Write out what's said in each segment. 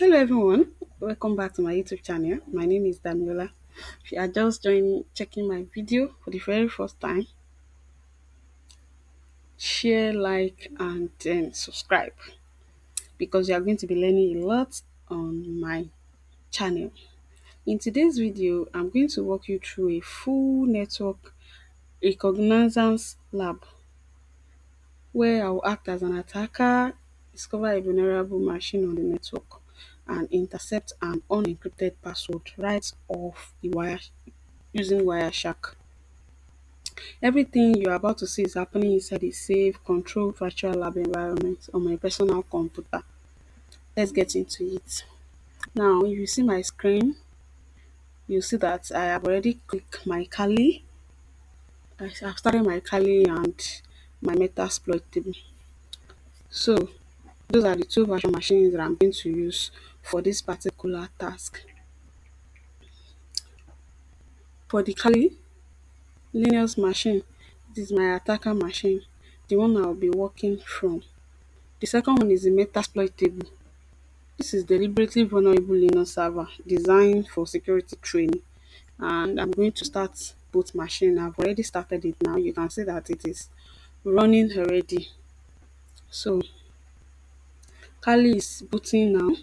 Hello everyone, welcome back to my YouTube channel. My name is Damiola. If you are just joining, checking my video for the very first time, share, like, and then subscribe because you are going to be learning a lot on my channel. In today's video, I'm going to walk you through a full network reconnaissance lab where I will act as an attacker, discover a vulnerable machine on the network, and intercept an unencrypted password right off the wire using Wireshark. Everything you're about to see is happening inside a safe, controlled virtual lab environment on my personal computer. Let's get into it. Now, if you see my screen, you see that I have already clicked my Kali. I've started my Kali and my Metasploit table. So, those are the two virtual machines that I'm going to use for this particular task. For the Kali Linux machine, this is my attacker machine, the one I'll be working from. The second one is the Metasploit table. This is deliberately vulnerable Linux server designed for security training. And I'm going to start both machine. I've already started it now. You can see that it is running already. So Kali is booting now.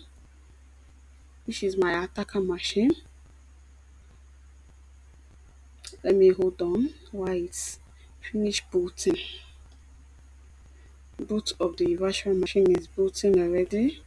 This is my attacker machine. Let me hold on while it's finished booting. Boot of the virtual machine is booting already.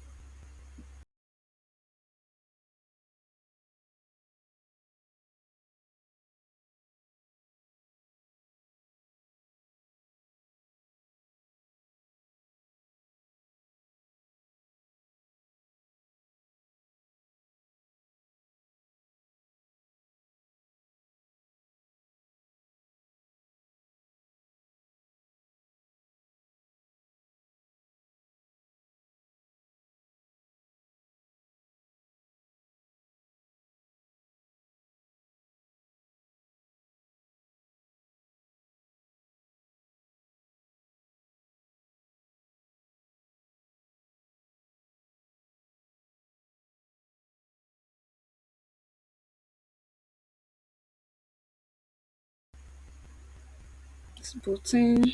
It's booting.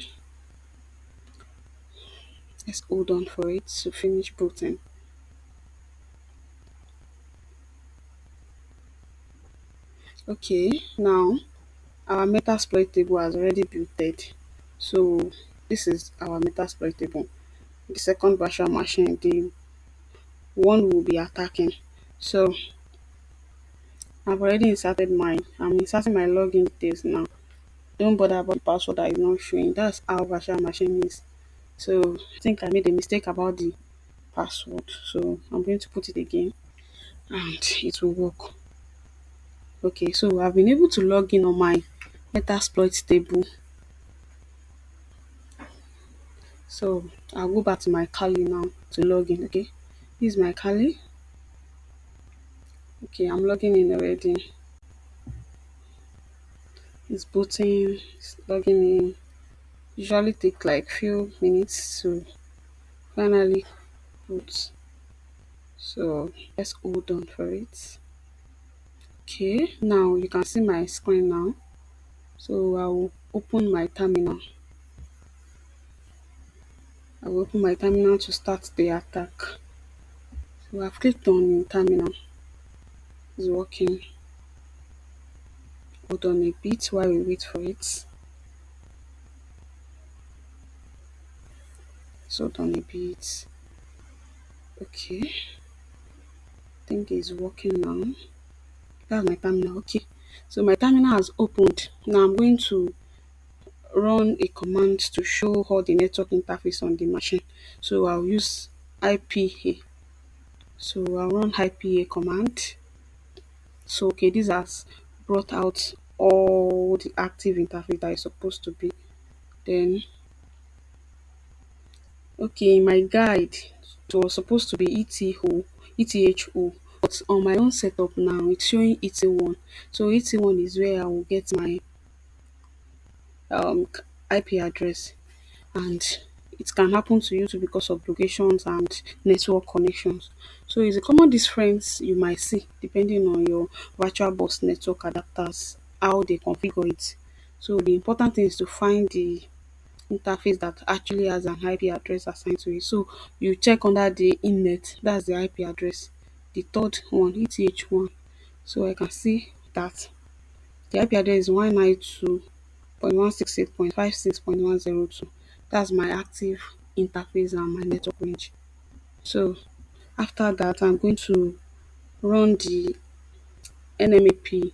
Let's hold on for it to finish booting. Okay, now our Metasploit table has already booted. So this is our Metasploit table. The second virtual machine, the one we'll be attacking. So I've already inserted mine. I'm inserting my login details now. Don't bother about the password that is not showing. That's how virtual machine is. So I think I made a mistake about the password. So I'm going to put it again and it will work. Okay, so I've been able to log in on my Metasploit table. So I'll go back to my Kali now to log in. Okay, this is my Kali. Okay, I'm logging in already. It's booting, it's logging in. Usually take like few minutes to finally boot. So let's hold on for it. Okay, now you can see my screen now. So I'll open my terminal. I will open my terminal to start the attack. So I've clicked on terminal. It's working. Hold on a bit while we wait for it. So hold on a bit. Okay. I think it's working now. That's my terminal. Okay. So my terminal has opened. Now I'm going to run a command to show all the network interface on the machine. So I'll use IPA. So I'll run IPA command. So okay, this has brought out all the active interface that is supposed to be. Then okay, in my guide it was supposed to be ETHO, but on my own setup now it's showing ET1. So ET1 is where I will get my IP address, and it can happen to you too because of locations and network connections. So it's a common difference you might see depending on your VirtualBox network adapters, how they configure it. So the important thing is to find the interface that actually has an IP address assigned to it. So you check under the innet, that's the IP address. The third one, ETH1. So I can see that the IP address is 192.168.56.102. That's my active interface and my network range. So after that, I'm going to run the Nmap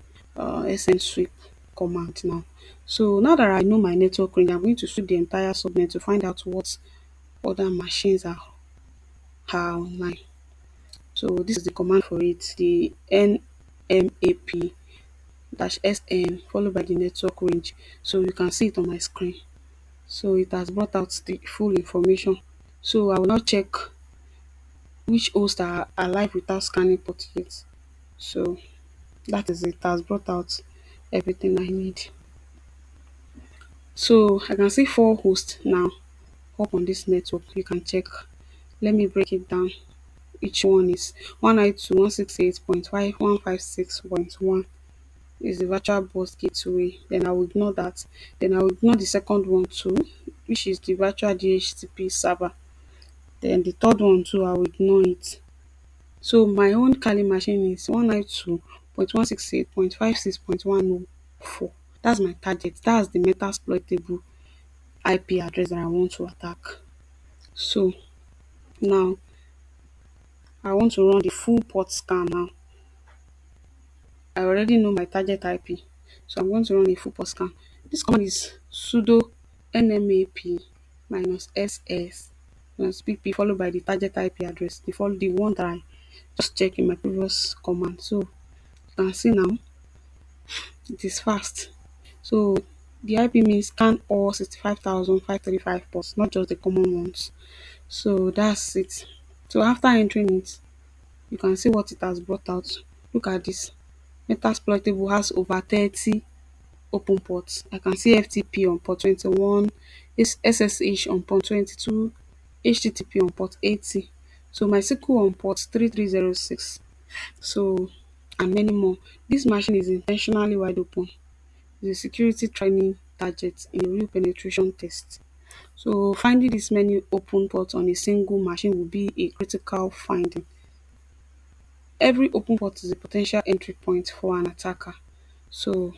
SN sweep command now. So now that I know my network range, I'm going to sweep the entire subnet to find out what other machines are online. So this is the command for it, the nmap -sn followed by the network range. So you can see it on my screen. So it has brought out the full information. So I will now check which hosts are alive without scanning port yet. So that is it. It has brought out everything I need. So I can see 4 hosts now up on this network. You can check. Let me break it down. Each one is 192.168.5.156.1 is the virtual bus gateway. Then I will ignore that. Then I will ignore the second one too, which is the virtual DHCP server. Then the third one too, I will ignore it. So my own Kali machine is 192.168.56.104. That's my target. That's the metasploitable IP address that I want to attack. So now I want to run the full port scan now. I already know my target IP, so I'm going to run a full port scan. This command is sudo nmap -ss -pp followed by the target IP address, the one that I just checked in my previous command. So you can see now it is fast. So the IP means scan all 65,535 ports, not just the common ones. So that's it. So after entering it, you can see what it has brought out. Look at this. Metasploitable has over 30 open ports. I can see FTP on port 21, SSH on port 22, HTTP on port 80. So MySQL on port 3306. So and many more. This machine is intentionally wide open. It's a security training target in a real penetration test. So finding this many open ports on a single machine will be a critical finding. Every open port is a potential entry point for an attacker. So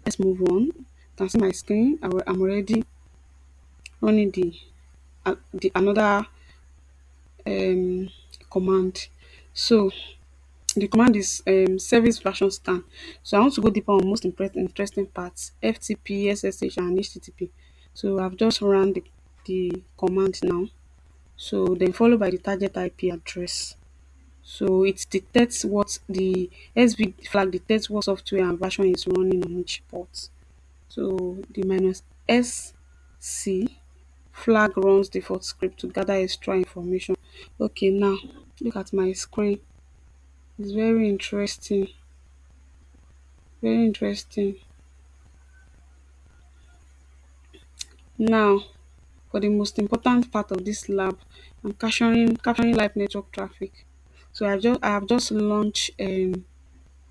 let's move on. You can see my screen. I'm already running the another um, command. So the command is service version scan. So I want to go deeper on most interesting parts: FTP, SSH, and HTTP. So I've just run the command now. So then followed by the target IP address. So it detects what the SV flag detects what software and version is running on each port. So the -SC flag runs default script to gather extra information. Okay, now look at my screen. It's very interesting. Very interesting. Now, for the most important part of this lab, I'm capturing live network traffic. So I have just launched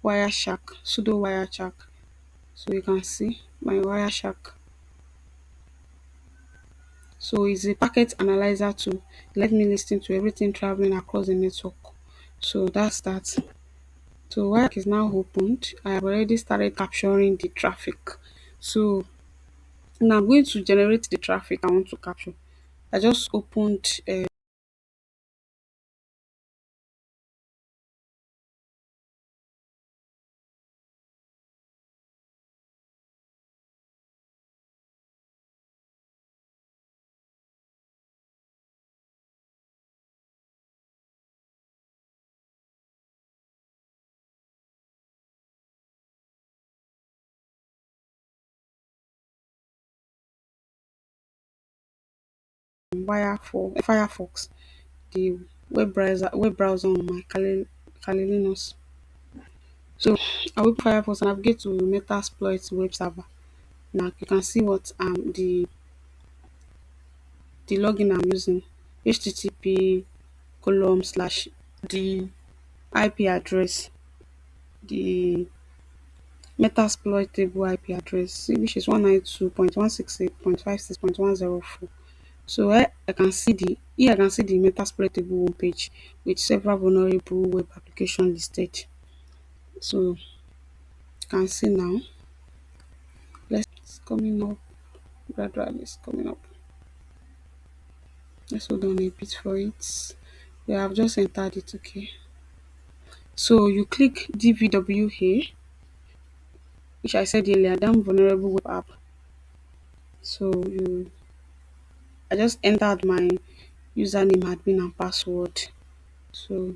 Wireshark, sudo Wireshark. So you can see my Wireshark. So it's a packet analyzer to let me listen to everything traveling across the network. So that's that. So Wireshark is now opened. I have already started capturing the traffic. So now I'm going to generate the traffic I want to capture. I just opened Firefox, the web browser on my Kali Linux. So I will Firefox and navigate to Metasploit web server. Now you can see what the the login I'm using, http column slash the IP address, the metasploitable IP address, which is 192.168.56.104. So I can see the metasploitable homepage with several vulnerable web applications listed. So you can see now. It's coming up gradually. It's coming up. Let's hold on a bit for it. Yeah, I've just entered it. Okay. So you click DVWA, which I said earlier, damn vulnerable web app. So I just entered my username, admin, and password. So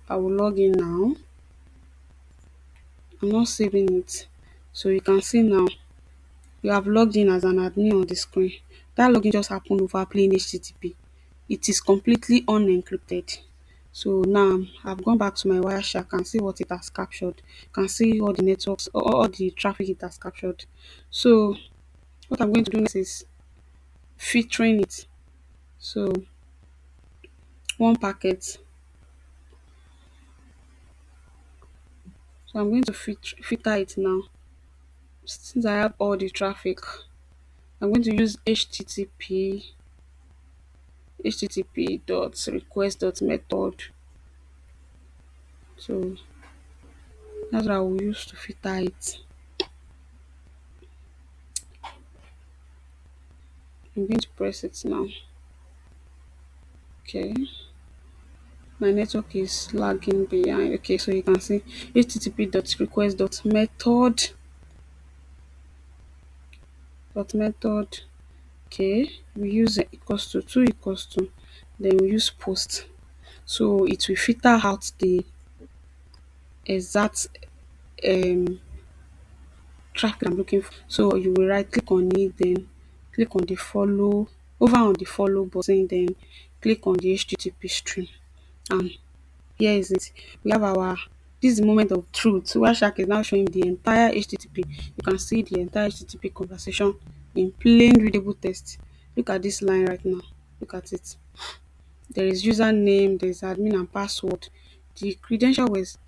I will log in now. I'm not saving it. So you can see now you have logged in as an admin on the screen. That login just happened over plain HTTP. It is completely unencrypted. So now I've gone back to my Wireshark and see what it has captured. Can see all the networks, all the traffic it has captured. So what I'm going to do next is filtering it. So one packet. So I'm going to filter it now. Since I have all the traffic, I'm going to use http dot request dot method. So that's what I will use to filter it. I'm going to press it now. Okay, my network is lagging behind. Okay, so you can see http dot request dot method. Okay, we use equals to 2 equals to, then we use post. So it will filter out the exact um traffic I'm looking for. So you will right click on it, then click on the follow, over on the follow button, then click on the HTTP stream. And here is it. We have our, this is the moment of truth. Wireshark is now showing the entire HTTP. You can see the entire HTTP conversation in plain readable text. Look at this line right now. Look at it. There is username, there is admin and password. The credential was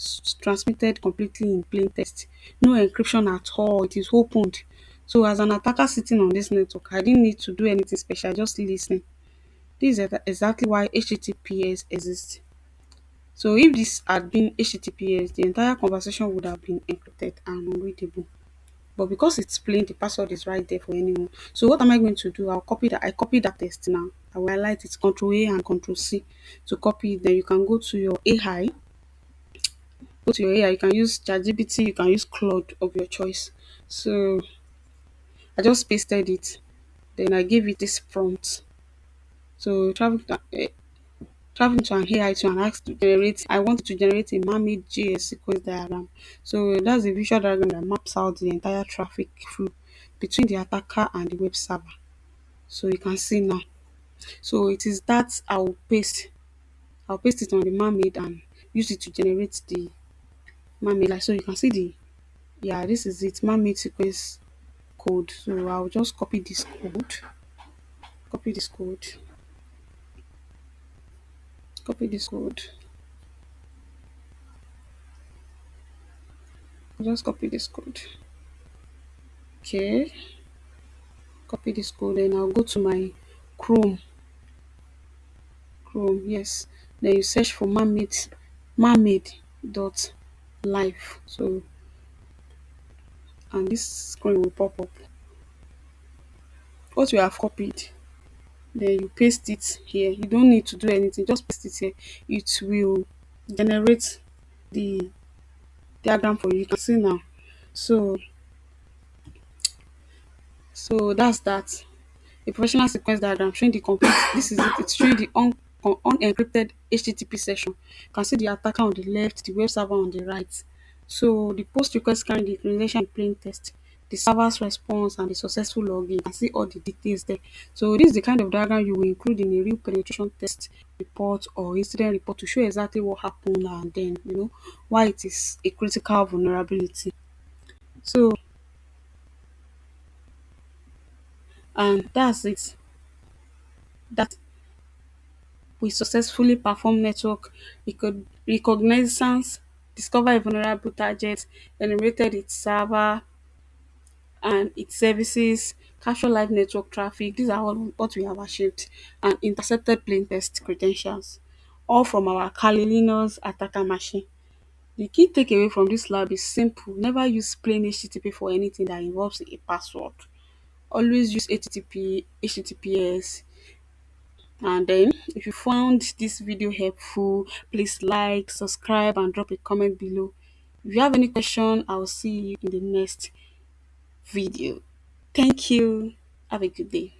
transmitted completely in plain text. No encryption at all. It is opened. So as an attacker sitting on this network, I didn't need to do anything special, just listen. This is exactly why HTTPS exists. So if this had been HTTPS, the entire conversation would have been encrypted and unreadable. But because it's plain, the password is right there for anyone. So what am I going to do? I copy that text now. I will highlight it, Control A and Control C to copy it. Then you can go to your AI. Go to your AI. You can use ChatGPT, you can use Claude of your choice. So I just pasted it. Then I gave it this prompt. So traveling to an AI to and ask to generate, I want to generate a Mermaid.js sequence diagram. So that's a visual diagram that maps out the entire traffic flow between the attacker and the web server. So you can see now. So it is that I'll paste it on the Mermaid and use it to generate the Mermaid. Like so you can see the, yeah, this is it, Mermaid sequence code. So I'll just copy this code, copy this code, just copy this code. Okay, copy this code, and I'll go to my Chrome. Yes. Then you search for Mermaid.live. So and this screen will pop up. What you have copied, then you paste it here. You don't need to do anything, just paste it here. It will generate the diagram for you. You can see now. So that's that. A professional sequence diagram showing the complete, this is it, it's showing the unencrypted HTTP session. You can see the attacker on the left, the web server on the right. So the post request carrying the credential in plain text, the server's response, and the successful login. You can see all the details there. So this is the kind of diagram you will include in a real penetration test report or incident report to show exactly what happened and then why it is a critical vulnerability. So And that's it. That we successfully perform network reconnaissance, discover a vulnerable target, enumerated its server and its services, capture live network traffic. These are all what we have achieved, and intercepted plaintext credentials, all from our Kali Linux attacker machine. The key takeaway from this lab is simple: never use plain HTTP for anything that involves a password. Always use HTTP, HTTPS. And then, if you found this video helpful, please like, subscribe, and drop a comment below. If you have any question, I'll see you in the next video. Thank you. Have a good day.